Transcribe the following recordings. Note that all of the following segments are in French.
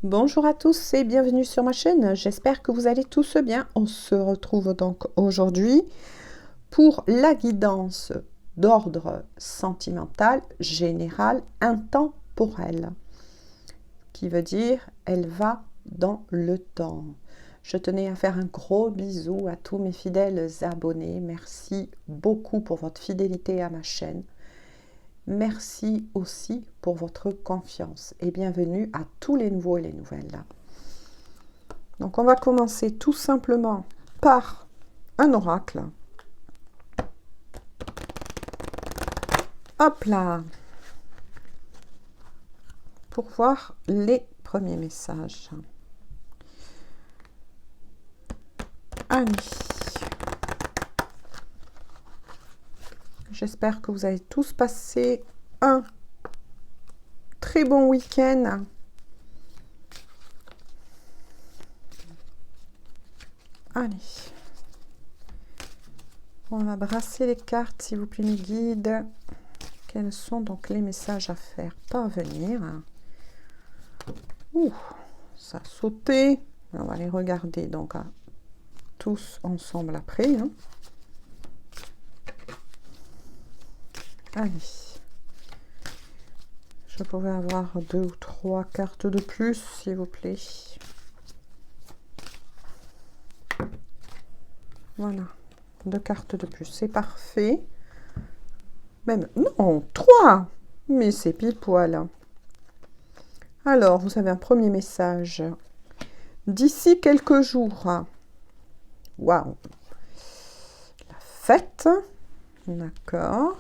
Bonjour à tous et bienvenue sur ma chaîne, j'espère que vous allez tous bien. On se retrouve donc aujourd'hui pour la guidance d'ordre sentimental, général, intemporel, qui veut dire elle va dans le temps. Je tenais à faire un gros bisou à tous mes fidèles abonnés, merci beaucoup pour votre fidélité à ma chaîne. Merci aussi pour votre confiance et bienvenue à tous les nouveaux et les nouvelles. Donc on va commencer tout simplement par un oracle. Hop là! Pour voir les premiers messages. Allez. J'espère que vous avez tous passé un très bon week-end. Allez. On va brasser les cartes, s'il vous plaît, mes guides. Quels sont donc les messages à faire parvenir? Ouh, ça a sauté. On va les regarder donc tous ensemble après. Hein. Allez. Je pourrais avoir 2 ou 3 cartes de plus, s'il vous plaît. Voilà. 2 cartes de plus, c'est parfait. Même, non, 3. Mais c'est pile poil. Alors, vous avez un premier message. D'ici quelques jours. Waouh. La fête. D'accord.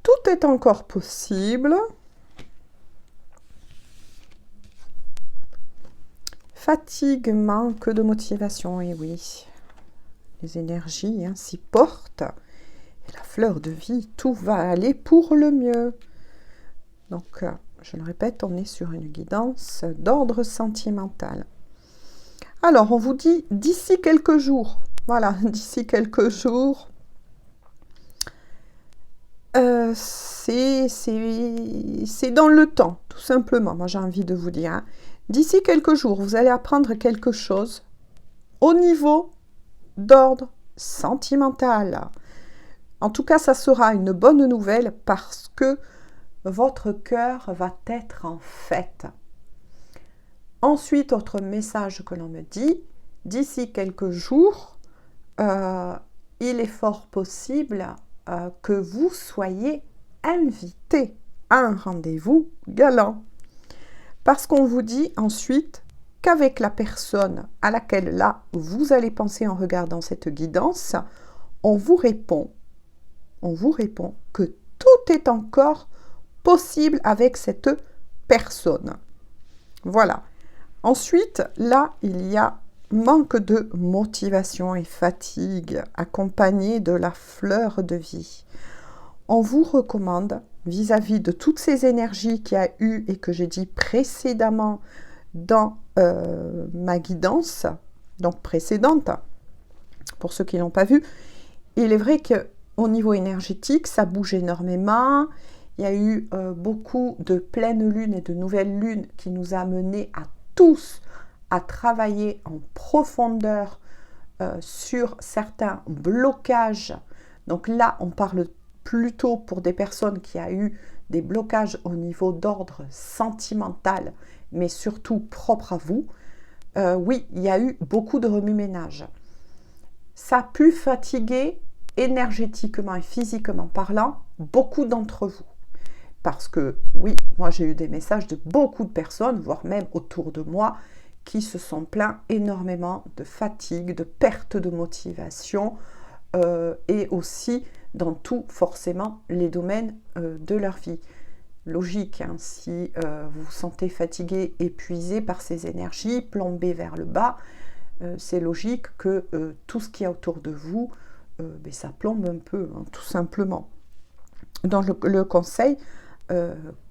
Tout est encore possible. Fatigue, manque de motivation, et oui. Les énergies s'y portent. Et la fleur de vie, tout va aller pour le mieux. Donc, je le répète, on est sur une guidance d'ordre sentimental. Alors, on vous dit d'ici quelques jours. Voilà, d'ici quelques jours. C'est dans le temps, tout simplement. Moi, j'ai envie de vous dire. Hein. D'ici quelques jours, vous allez apprendre quelque chose au niveau d'ordre sentimental. En tout cas, ça sera une bonne nouvelle parce que votre cœur va être en fête. Ensuite, autre message que l'on me dit, d'ici quelques jours, il est fort possible que vous soyez invité à un rendez-vous galant. Parce qu'on vous dit ensuite qu'avec la personne à laquelle là, vous allez penser en regardant cette guidance, on vous répond que tout est encore possible avec cette personne. Voilà. Ensuite, là, il y a manque de motivation et fatigue accompagnée de la fleur de vie. On vous recommande, vis-à-vis de toutes ces énergies qu'il y a eu et que j'ai dit précédemment dans ma guidance, donc précédente, pour ceux qui ne l'ont pas vu, il est vrai qu'au niveau énergétique, ça bouge énormément. Il y a eu beaucoup de pleines lunes et de nouvelles lunes qui nous a amenés à tous à travailler en profondeur sur certains blocages. Donc là, on parle plutôt pour des personnes qui ont eu des blocages au niveau d'ordre sentimental, mais surtout propre à vous. Oui, il y a eu beaucoup de remue-ménage. Ça a pu fatiguer énergétiquement et physiquement parlant beaucoup d'entre vous. Parce que oui, moi j'ai eu des messages de beaucoup de personnes, voire même autour de moi, qui se sont plaints énormément de fatigue, de perte de motivation et aussi dans tout forcément les domaines de leur vie. Logique, hein, si vous vous sentez fatigué, épuisé par ces énergies, plombé vers le bas, c'est logique que tout ce qu'il y a autour de vous, ça plombe un peu, hein, tout simplement. Donc le conseil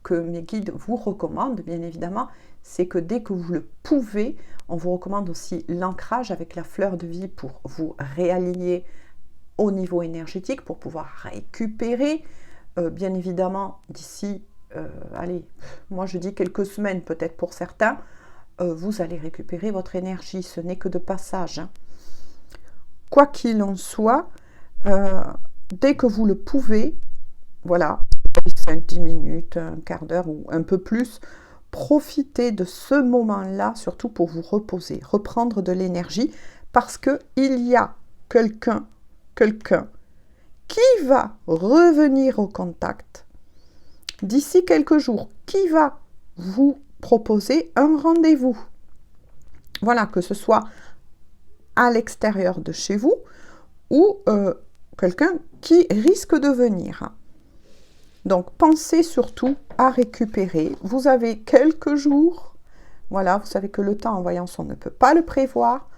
que mes guides vous recommandent, bien évidemment, c'est que dès que vous le pouvez, on vous recommande aussi l'ancrage avec la fleur de vie pour vous réaligner au niveau énergétique, pour pouvoir récupérer. Bien évidemment, d'ici allez, moi je dis quelques semaines peut-être pour certains, vous allez récupérer votre énergie. Ce n'est que de passage. Hein. Quoi qu'il en soit, dès que vous le pouvez, voilà, 5-10 minutes, un quart d'heure ou un peu plus, profitez de ce moment-là, surtout pour vous reposer, reprendre de l'énergie, parce qu'il y a quelqu'un qui va revenir au contact d'ici quelques jours, qui va vous proposer un rendez-vous. Voilà, que ce soit à l'extérieur de chez vous ou quelqu'un qui risque de venir. Donc, pensez surtout à récupérer. Vous avez quelques jours. Voilà, vous savez que le temps en voyance, on ne peut pas le prévoir.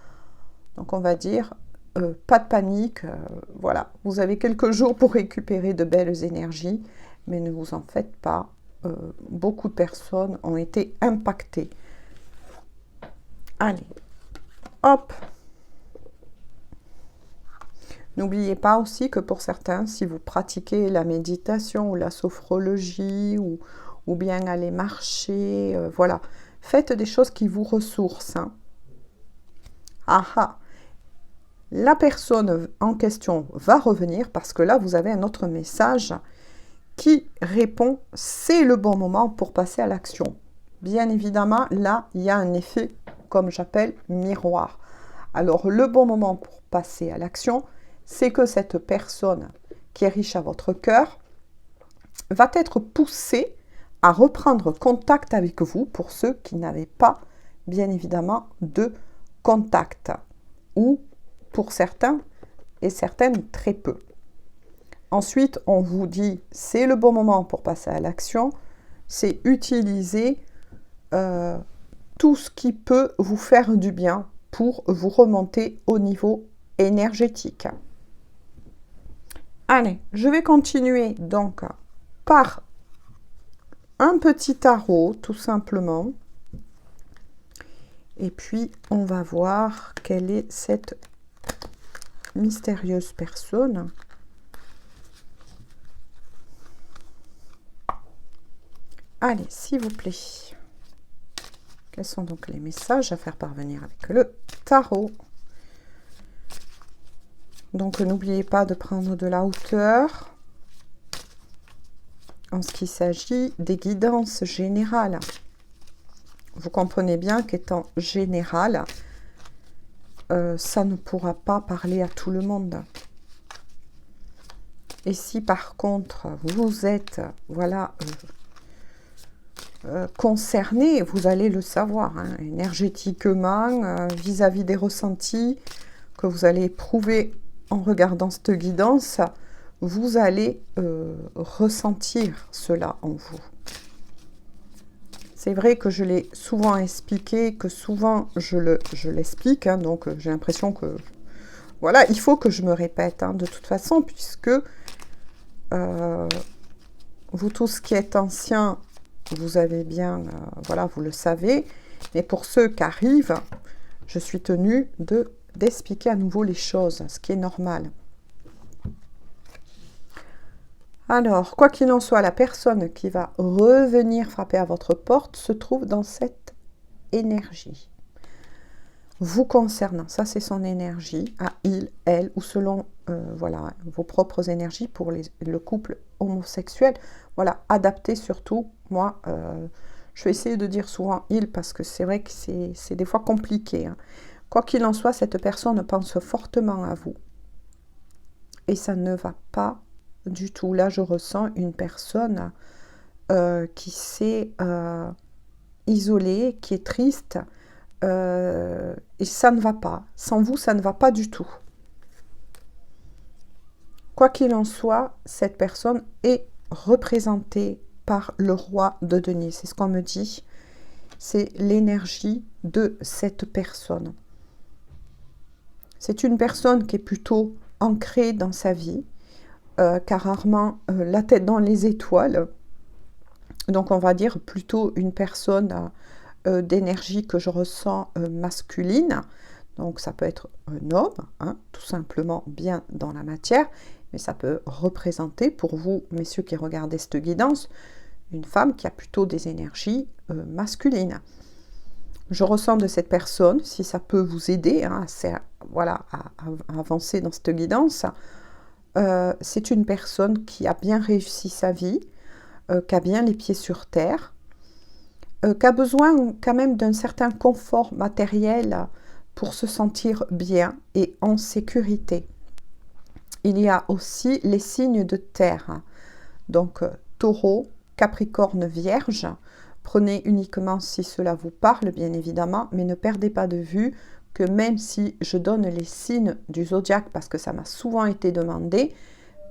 Donc, on va dire, pas de panique. Voilà, vous avez quelques jours pour récupérer de belles énergies. Mais ne vous en faites pas. Beaucoup de personnes ont été impactées. Allez, hop. N'oubliez pas aussi que pour certains, si vous pratiquez la méditation ou la sophrologie ou bien aller marcher, voilà, faites des choses qui vous ressourcent. Hein. Ah ah, la personne en question va revenir parce que là, vous avez un autre message qui répond, c'est le bon moment pour passer à l'action. Bien évidemment, là, il y a un effet, comme j'appelle, miroir. Alors, le bon moment pour passer à l'action, c'est que cette personne qui est riche à votre cœur va être poussée à reprendre contact avec vous pour ceux qui n'avaient pas, bien évidemment, de contact. Ou pour certains et certaines, très peu. Ensuite, on vous dit, c'est le bon moment pour passer à l'action, c'est utiliser tout ce qui peut vous faire du bien pour vous remonter au niveau énergétique. Allez, je vais continuer donc par un petit tarot, tout simplement. Et puis, on va voir quelle est cette mystérieuse personne. Allez, s'il vous plaît. Quels sont donc les messages à faire parvenir avec le tarot? Donc, n'oubliez pas de prendre de la hauteur en ce qui s'agit des guidances générales. Vous comprenez bien qu'étant général, ça ne pourra pas parler à tout le monde. Et si par contre, vous êtes, voilà, concerné, vous allez le savoir, hein, énergétiquement, vis-à-vis des ressentis que vous allez éprouver en regardant cette guidance, vous allez ressentir cela en vous. C'est vrai que je l'ai souvent expliqué, que souvent je l'explique, hein, donc j'ai l'impression que, voilà, il faut que je me répète, hein, de toute façon, puisque vous tous qui êtes anciens, vous avez bien, voilà, vous le savez, mais pour ceux qui arrivent, je suis tenue d'expliquer à nouveau les choses, ce qui est normal. Alors, quoi qu'il en soit, la personne qui va revenir frapper à votre porte se trouve dans cette énergie. Vous concernant, ça c'est son énergie, à il, elle, ou selon voilà, vos propres énergies pour le couple homosexuel. Voilà, adaptez surtout. Moi, je vais essayer de dire souvent il parce que c'est vrai que c'est des fois compliqué. Hein. Quoi qu'il en soit, cette personne pense fortement à vous. Et ça ne va pas du tout. Là, je ressens une personne qui s'est isolée, qui est triste. Et ça ne va pas. Sans vous, ça ne va pas du tout. Quoi qu'il en soit, cette personne est représentée par le roi de denier. C'est ce qu'on me dit. C'est l'énergie de cette personne. C'est une personne qui est plutôt ancrée dans sa vie, qui a rarement la tête dans les étoiles. Donc on va dire plutôt une personne d'énergie que je ressens masculine. Donc ça peut être un homme, hein, tout simplement bien dans la matière, mais ça peut représenter pour vous, messieurs qui regardez cette guidance, une femme qui a plutôt des énergies masculines. Je ressens de cette personne, si ça peut vous aider à avancer dans cette guidance, c'est une personne qui a bien réussi sa vie, qui a bien les pieds sur terre, qui a besoin quand même d'un certain confort matériel pour se sentir bien et en sécurité. Il y a aussi les signes de terre, donc Taureau, Capricorne, Vierge. Prenez uniquement si cela vous parle, bien évidemment, mais ne perdez pas de vue que même si je donne les signes du zodiaque, parce que ça m'a souvent été demandé,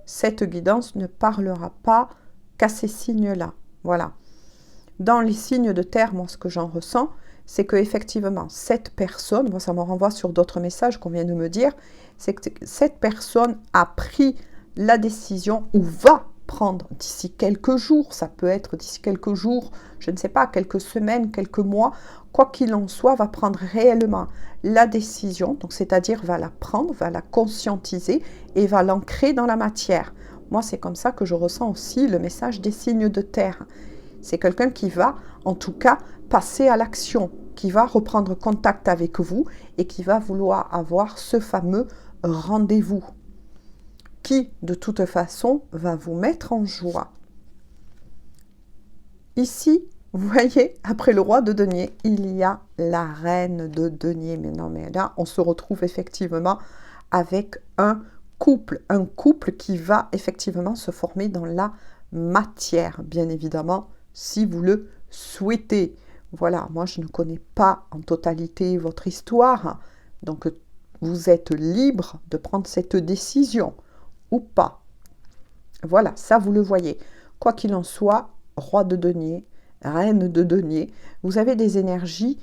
cette guidance ne parlera pas qu'à ces signes-là. Voilà. Dans les signes de terre, moi, ce que j'en ressens, c'est qu'effectivement, cette personne, moi, ça me renvoie sur d'autres messages qu'on vient de me dire, c'est que cette personne a pris la décision ou va prendre d'ici quelques jours, ça peut être d'ici quelques jours, je ne sais pas, quelques semaines, quelques mois, quoi qu'il en soit, va prendre réellement la décision, donc c'est-à-dire va la prendre, va la conscientiser et va l'ancrer dans la matière. Moi, c'est comme ça que je ressens aussi le message des signes de terre. C'est quelqu'un qui va, en tout cas, passer à l'action, qui va reprendre contact avec vous et qui va vouloir avoir ce fameux rendez-vous qui, de toute façon, va vous mettre en joie. Ici, vous voyez, après le roi de denier, il y a la reine de denier. Mais non, mais là, on se retrouve effectivement avec un couple qui va effectivement se former dans la matière, bien évidemment, si vous le souhaitez. Voilà, moi, je ne connais pas en totalité votre histoire, donc vous êtes libre de prendre cette décision ou pas. Voilà, ça vous le voyez. Quoi qu'il en soit, roi de denier, reine de denier, vous avez des énergies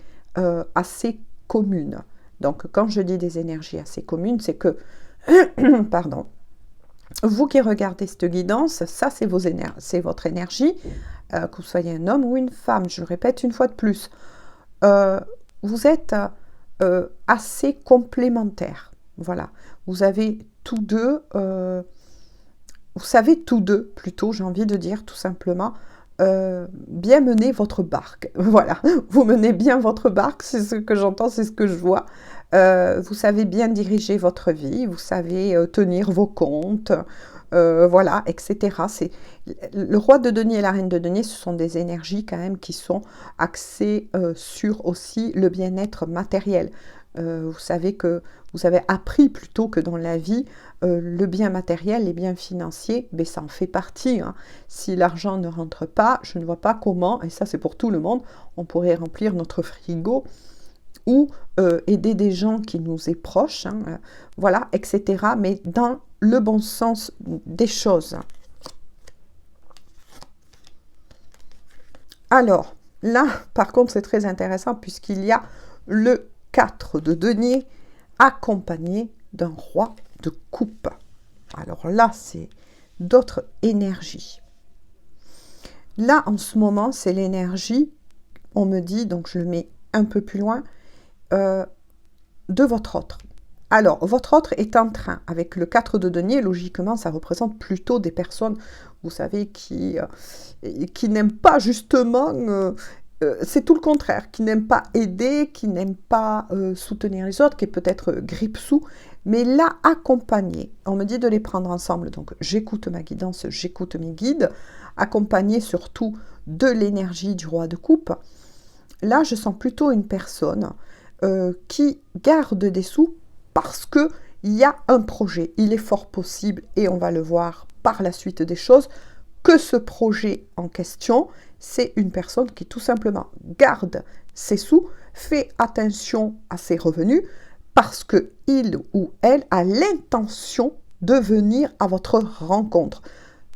assez communes. Donc, quand je dis des énergies assez communes, c'est que, pardon, vous qui regardez cette guidance, ça c'est votre énergie, que vous soyez un homme ou une femme, je le répète une fois de plus. Vous êtes assez complémentaires. Voilà, vous avez tous deux, vous savez tous deux, plutôt, j'ai envie de dire tout simplement, bien mener votre barque. Voilà, vous menez bien votre barque, c'est ce que j'entends, c'est ce que je vois. Vous savez bien diriger votre vie, vous savez tenir vos comptes, voilà, etc. C'est le roi de denier et la reine de denier, ce sont des énergies quand même qui sont axées sur aussi le bien-être matériel. Vous savez que vous avez appris plutôt que dans la vie, le bien matériel, les biens financiers, ben, ça en fait partie. Hein. Si l'argent ne rentre pas, je ne vois pas comment, et ça c'est pour tout le monde, on pourrait remplir notre frigo ou aider des gens qui nous est proches, hein, voilà, etc. Mais dans le bon sens des choses. Alors, là, par contre, c'est très intéressant puisqu'il y a le 4 de denier accompagné d'un roi de coupe. Alors là, c'est d'autres énergies. Là, en ce moment, c'est l'énergie, on me dit, donc je le mets un peu plus loin, de votre autre. Alors, votre autre est en train, avec le 4 de denier, logiquement, ça représente plutôt des personnes, vous savez, qui n'aiment pas justement... c'est tout le contraire, qui n'aime pas aider, qui n'aime pas soutenir les autres, qui est peut-être grippe-sous, mais là, accompagner. On me dit de les prendre ensemble, donc j'écoute ma guidance, j'écoute mes guides, accompagner surtout de l'énergie du roi de coupe. Là, je sens plutôt une personne qui garde des sous parce qu'il y a un projet. Il est fort possible, et on va le voir par la suite des choses, que ce projet en question, c'est une personne qui tout simplement garde ses sous, fait attention à ses revenus, parce qu'il ou elle a l'intention de venir à votre rencontre.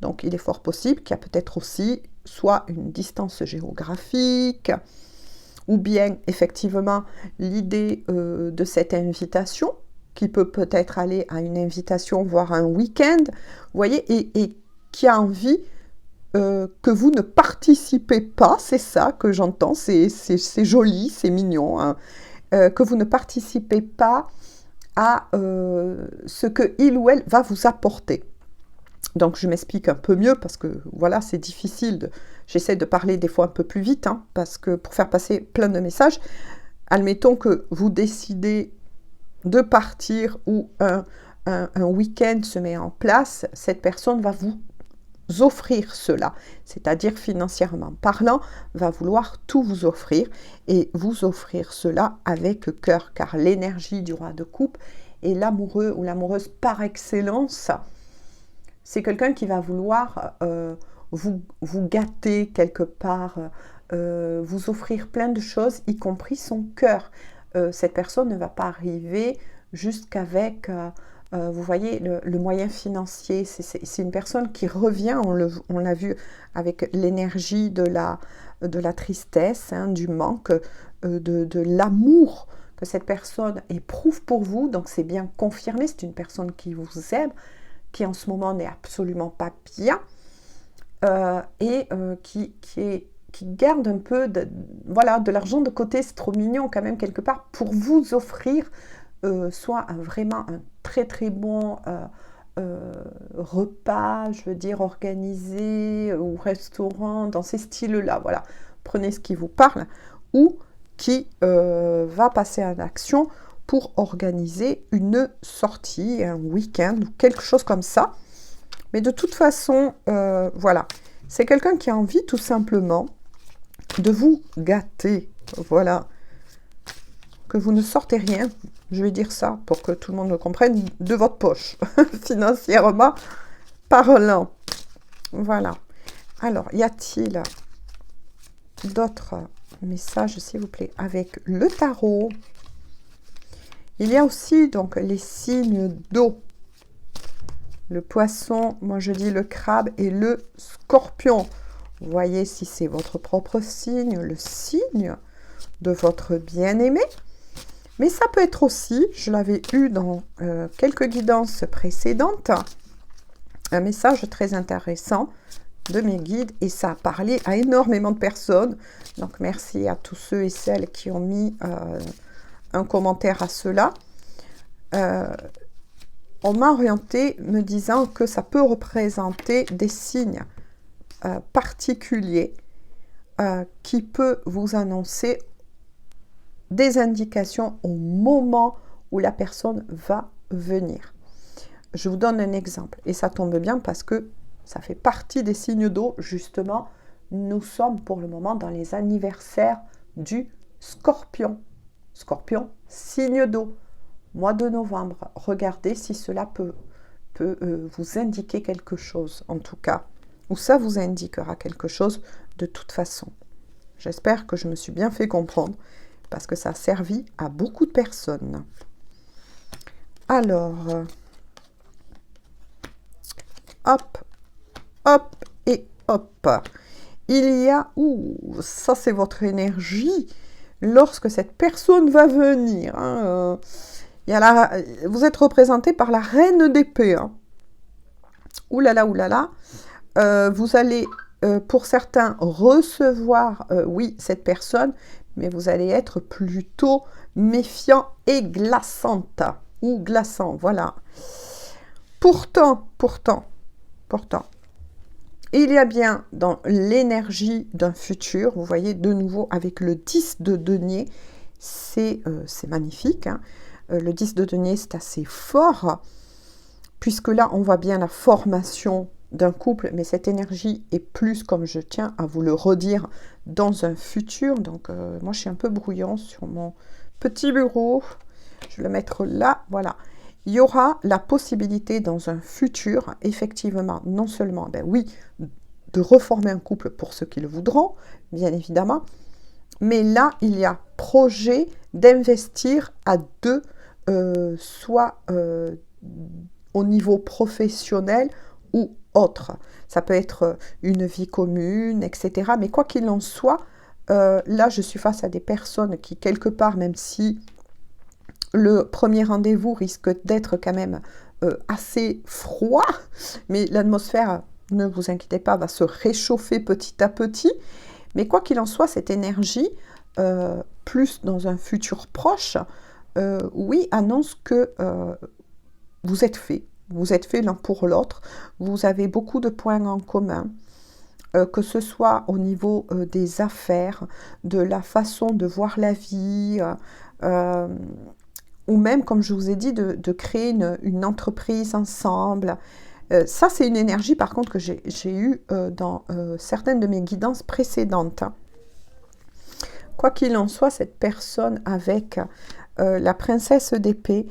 Donc il est fort possible qu'il y a peut-être aussi soit une distance géographique, ou bien effectivement l'idée de cette invitation, qui peut peut-être aller à une invitation, voire un week-end, vous voyez, et qui a envie que vous ne participez pas, c'est ça que j'entends, c'est joli, c'est mignon, hein, que vous ne participez pas à ce que il ou elle va vous apporter. Donc je m'explique un peu mieux parce que voilà, c'est difficile j'essaie de parler des fois un peu plus vite, hein, parce que pour faire passer plein de messages, admettons que vous décidez de partir ou un week-end se met en place, cette personne va vous offrir cela, c'est-à-dire financièrement parlant, va vouloir tout vous offrir et vous offrir cela avec cœur, car l'énergie du roi de coupe et l'amoureux ou l'amoureuse par excellence, c'est quelqu'un qui va vouloir vous gâter quelque part, vous offrir plein de choses, y compris son cœur. Cette personne ne va pas arriver jusqu'avec, vous voyez, le moyen financier. C'est une personne qui revient, on l'a vu avec l'énergie de la tristesse, hein, du manque, de l'amour que cette personne éprouve pour vous. Donc c'est bien confirmé, c'est une personne qui vous aime, qui en ce moment n'est absolument pas bien, et qui garde un peu de l'argent de côté. C'est trop mignon quand même quelque part pour vous offrir soit vraiment un très très bon repas, je veux dire organisé, ou restaurant, dans ces styles-là, voilà, prenez ce qui vous parle, ou qui va passer en action pour organiser une sortie, un week-end, ou quelque chose comme ça. Mais de toute façon, voilà, c'est quelqu'un qui a envie tout simplement de vous gâter, voilà, que vous ne sortez rien, je vais dire ça pour que tout le monde le comprenne, de votre poche, financièrement parlant. Voilà. Alors, y a-t-il d'autres messages, s'il vous plaît, avec le tarot? Il y a aussi donc les signes d'eau. Le poisson, moi je dis le crabe et le scorpion. Vous voyez si c'est votre propre signe, le signe de votre bien-aimé. Mais ça peut être aussi, je l'avais eu dans quelques guidances précédentes, un message très intéressant de mes guides, et ça a parlé à énormément de personnes. Donc merci à tous ceux et celles qui ont mis un commentaire à cela. On m'a orienté me disant que ça peut représenter des signes particuliers qui peut vous annoncer des indications au moment où la personne va venir. Je vous donne un exemple, et ça tombe bien parce que ça fait partie des signes d'eau, justement. Nous sommes pour le moment dans les anniversaires du Scorpion. Scorpion, signe d'eau, mois de novembre. Regardez si cela peut vous indiquer quelque chose, en tout cas, ou ça vous indiquera quelque chose de toute façon. J'espère que je me suis bien fait comprendre, parce que ça a servi à beaucoup de personnes. Alors, hop, hop et hop. Il y a, ça c'est votre énergie, lorsque cette personne va venir. Hein, vous êtes représenté par la reine d'épée. Hein. Ouh là là. Vous allez, pour certains, recevoir, oui, cette personne, mais vous allez être plutôt méfiant et glaçante, ou glaçant, voilà. Pourtant, il y a bien dans l'énergie d'un futur, vous voyez de nouveau avec le 10 de denier, c'est magnifique, hein. Le 10 de denier, c'est assez fort, puisque là, on voit bien la formation d'un couple, mais cette énergie est plus, comme je tiens à vous le redire, dans un futur. Donc, moi, je suis un peu brouillon sur mon petit bureau. Je vais le mettre là, voilà. Il y aura la possibilité dans un futur, effectivement, non seulement, ben oui, de reformer un couple pour ceux qui le voudront, bien évidemment, mais là, il y a projet d'investir à deux, soit au niveau professionnel ou autre. Ça peut être une vie commune, etc. Mais quoi qu'il en soit, là, je suis face à des personnes qui, quelque part, même si le premier rendez-vous risque d'être quand même assez froid, mais l'atmosphère, ne vous inquiétez pas, va se réchauffer petit à petit. Mais quoi qu'il en soit, cette énergie, plus dans un futur proche, oui, annonce que vous êtes fait. Vous êtes fait l'un pour l'autre. Vous avez beaucoup de points en commun. que ce soit au niveau des affaires, de la façon de voir la vie, ou même, comme je vous ai dit, de créer une entreprise ensemble. Ça, c'est une énergie, par contre, que j'ai eue dans certaines de mes guidances précédentes. Quoi qu'il en soit, cette personne avec la princesse d'épée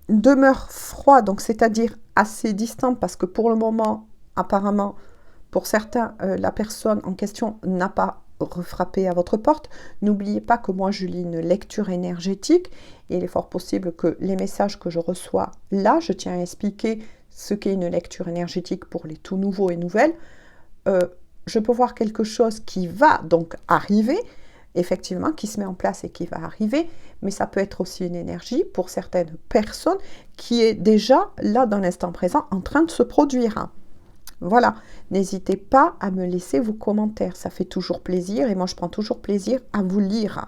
demeure froid, donc c'est-à-dire assez distant, parce que pour le moment, apparemment, pour certains, la personne en question n'a pas refrappé à votre porte. N'oubliez pas que moi, je lis une lecture énergétique, et il est fort possible que les messages que je reçois là, je tiens à expliquer ce qu'est une lecture énergétique pour les tout nouveaux et nouvelles. Je peux voir quelque chose qui va donc arriver, effectivement, qui se met en place et qui va arriver, mais ça peut être aussi une énergie pour certaines personnes qui est déjà là dans l'instant présent en train de se produire. Voilà, n'hésitez pas à me laisser vos commentaires, ça fait toujours plaisir et moi je prends toujours plaisir à vous lire.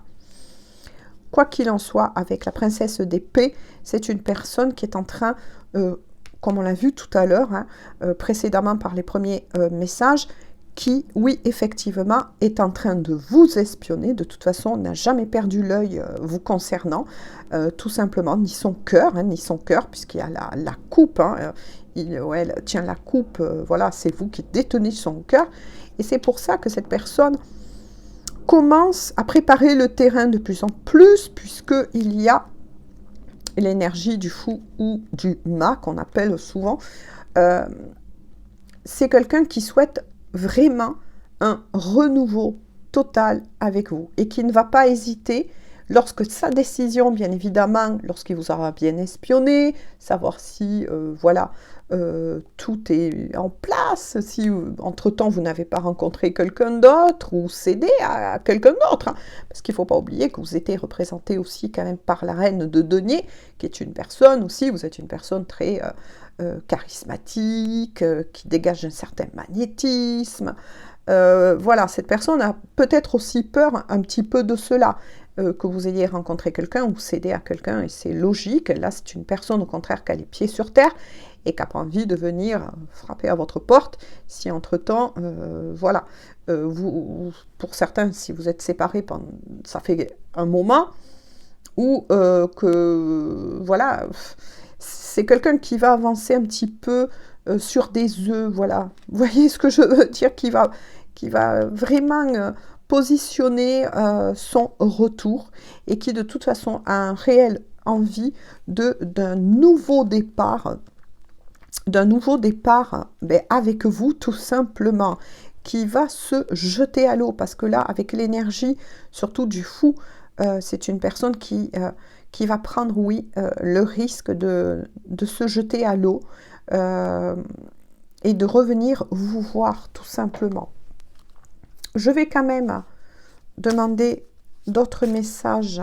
Quoi qu'il en soit, avec la princesse d'épée, c'est une personne qui est en train, comme on l'a vu tout à l'heure, précédemment par les premiers messages, qui, oui, effectivement, est en train de vous espionner. De toute façon, n'a jamais perdu l'œil vous concernant, tout simplement, ni son cœur, puisqu'il y a la coupe, elle tient la coupe, voilà, c'est vous qui détenez son cœur. Et c'est pour ça que cette personne commence à préparer le terrain de plus en plus, puisqu'il y a l'énergie du fou ou du mât, qu'on appelle souvent. C'est quelqu'un qui souhaite vraiment un renouveau total avec vous et qui ne va pas hésiter lorsque sa décision, bien évidemment, lorsqu'il vous aura bien espionné, savoir si tout est en place, si entre-temps vous n'avez pas rencontré quelqu'un d'autre ou cédé à quelqu'un d'autre, parce qu'il ne faut pas oublier que vous êtes représenté aussi quand même par la reine de denier, qui est une personne aussi, vous êtes une personne très charismatique, qui dégage un certain magnétisme. Voilà, cette personne a peut-être aussi peur un petit peu de cela, que vous ayez rencontré quelqu'un ou cédé à quelqu'un, et c'est logique. Là, c'est une personne au contraire qui a les pieds sur terre et qui n'a pas envie de venir frapper à votre porte si entre-temps, pour certains, si vous êtes séparés, ça fait un moment, ou c'est quelqu'un qui va avancer un petit peu sur des œufs, voilà. Vous voyez ce que je veux dire, qui va vraiment positionner son retour et qui de toute façon a un réel envie d'un nouveau départ, avec vous tout simplement, qui va se jeter à l'eau, parce que là, avec l'énergie, surtout du fou, c'est une personne qui va prendre, le risque de se jeter à l'eau et de revenir vous voir, tout simplement. Je vais quand même demander d'autres messages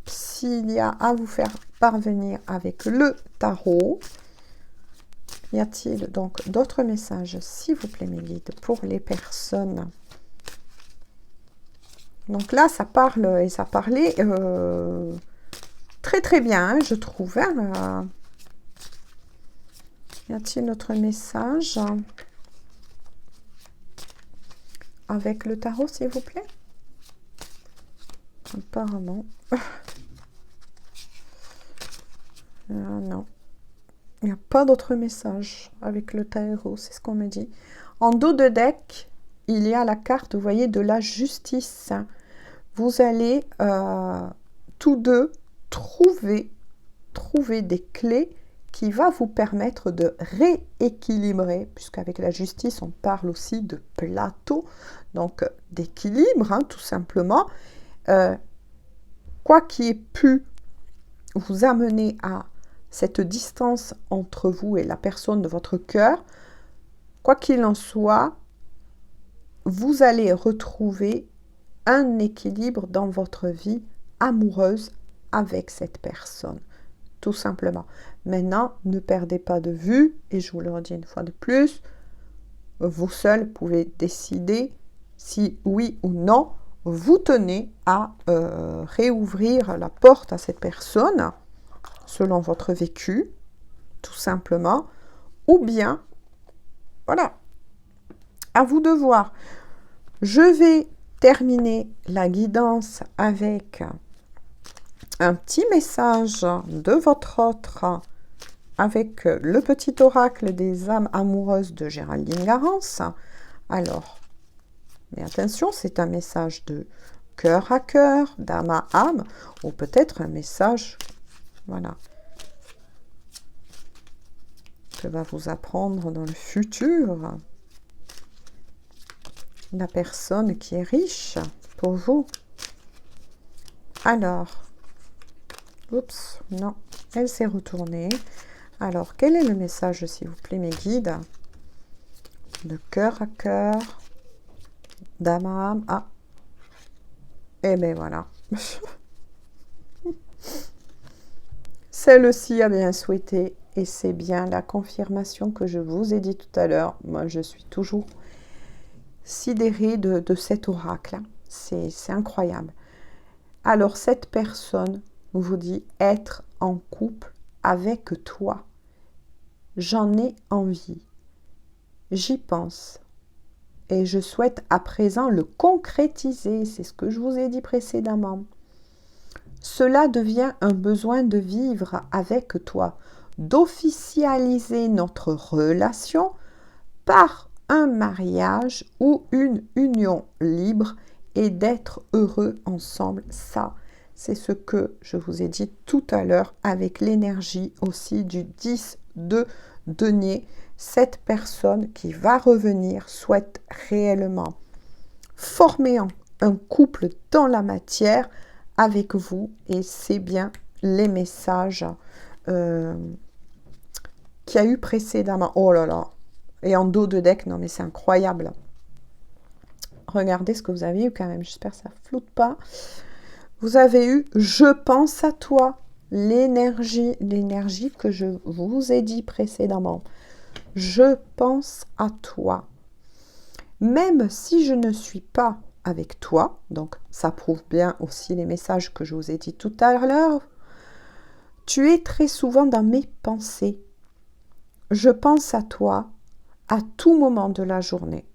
s'il y a à vous faire parvenir avec le tarot. Y a-t-il donc d'autres messages, s'il vous plaît, mes guides, pour les personnes? Donc là, ça parle et ça parlait très très bien, je trouve. Y a-t-il d'autres messages avec le tarot, s'il vous plaît? Apparemment. Non. Il n'y a pas d'autres messages avec le tarot, c'est ce qu'on me dit. En dos de deck, il y a la carte, vous voyez, de la justice. Vous allez tous deux trouver des clés qui va vous permettre de rééquilibrer, puisqu'avec la justice, on parle aussi de plateau, donc d'équilibre, tout simplement. Quoi qui ait pu vous amener à cette distance entre vous et la personne de votre cœur, quoi qu'il en soit, vous allez retrouver un équilibre dans votre vie amoureuse avec cette personne, tout simplement. Maintenant, ne perdez pas de vue, et je vous le redis une fois de plus, vous seul pouvez décider si oui ou non vous tenez à réouvrir la porte à cette personne selon votre vécu, tout simplement, ou bien, voilà, À vous de voir. Je vais terminer la guidance avec un petit message de votre autre avec le petit oracle des âmes amoureuses de Géraldine Garance. Alors, mais attention, c'est un message de cœur à cœur, d'âme à âme, ou peut-être un message, voilà, que va vous apprendre dans le futur la personne qui est riche pour vous. Alors, oups, non, elle s'est retournée. Alors, quel est le message, s'il vous plaît, mes guides? De cœur à cœur, d'âme à âme. Ah, et bien voilà. Celle-ci a bien souhaité, et c'est bien la confirmation que je vous ai dit tout à l'heure. Moi, je suis toujours sidérée de cet oracle. C'est incroyable. Alors, cette personne vous dit être en couple avec toi. J'en ai envie. J'y pense. Et je souhaite à présent le concrétiser. C'est ce que je vous ai dit précédemment. Cela devient un besoin de vivre avec toi, d'officialiser notre relation par un mariage ou une union libre et d'être heureux ensemble. Ça, c'est ce que je vous ai dit tout à l'heure avec l'énergie aussi du 10 de denier. Cette personne qui va revenir souhaite réellement former un couple dans la matière avec vous, et c'est bien les messages qu'il y a eu précédemment. Oh là là, et en dos de deck, non mais c'est incroyable. Regardez ce que vous avez eu quand même, j'espère que ça ne floute pas. Vous avez eu « Je pense à toi », l'énergie que je vous ai dit précédemment. Je pense à toi. Même si je ne suis pas avec toi, donc ça prouve bien aussi les messages que je vous ai dit tout à l'heure, tu es très souvent dans mes pensées. Je pense à toi à tout moment de la journée.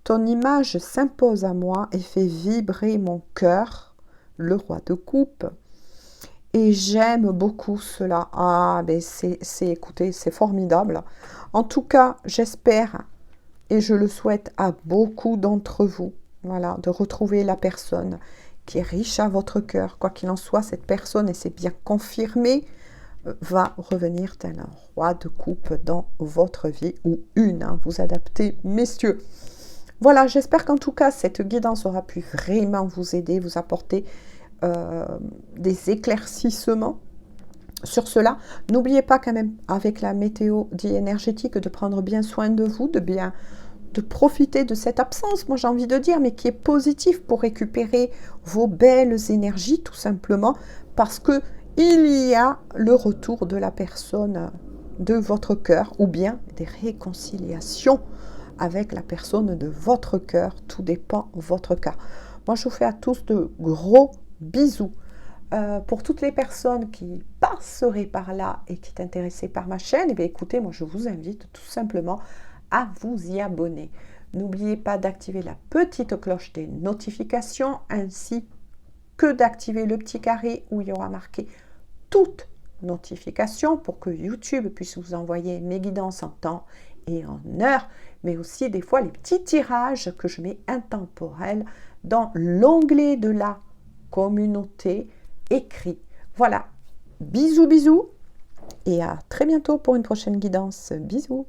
Ton image s'impose à moi et fait vibrer mon cœur, le roi de coupe. Et j'aime beaucoup cela. Ah, ben écoutez, c'est formidable. En tout cas, j'espère et je le souhaite à beaucoup d'entre vous, voilà, de retrouver la personne qui est riche à votre cœur. Quoi qu'il en soit, cette personne, et c'est bien confirmé, va revenir tel un roi de coupe dans votre vie, ou une, hein, vous adaptez, messieurs. Voilà, j'espère qu'en tout cas, cette guidance aura pu vraiment vous aider, vous apporter des éclaircissements sur cela. N'oubliez pas quand même, avec la météo dit énergétique, de prendre bien soin de vous, de profiter de cette absence, moi j'ai envie de dire, mais qui est positive pour récupérer vos belles énergies, tout simplement, parce que il y a le retour de la personne de votre cœur, ou bien des réconciliations avec la personne de votre cœur, tout dépend de votre cas. Moi je vous fais à tous de gros bisous. Pour toutes les personnes qui passeraient par là et qui sont intéressées par ma chaîne, eh bien, écoutez, moi je vous invite tout simplement à vous y abonner. N'oubliez pas d'activer la petite cloche des notifications ainsi que d'activer le petit carré où il y aura marqué toutes notifications pour que YouTube puisse vous envoyer mes guidances en temps et en heure, mais aussi des fois les petits tirages que je mets intemporels dans l'onglet de la communauté écrit. Voilà, bisous bisous et à très bientôt pour une prochaine guidance. Bisous.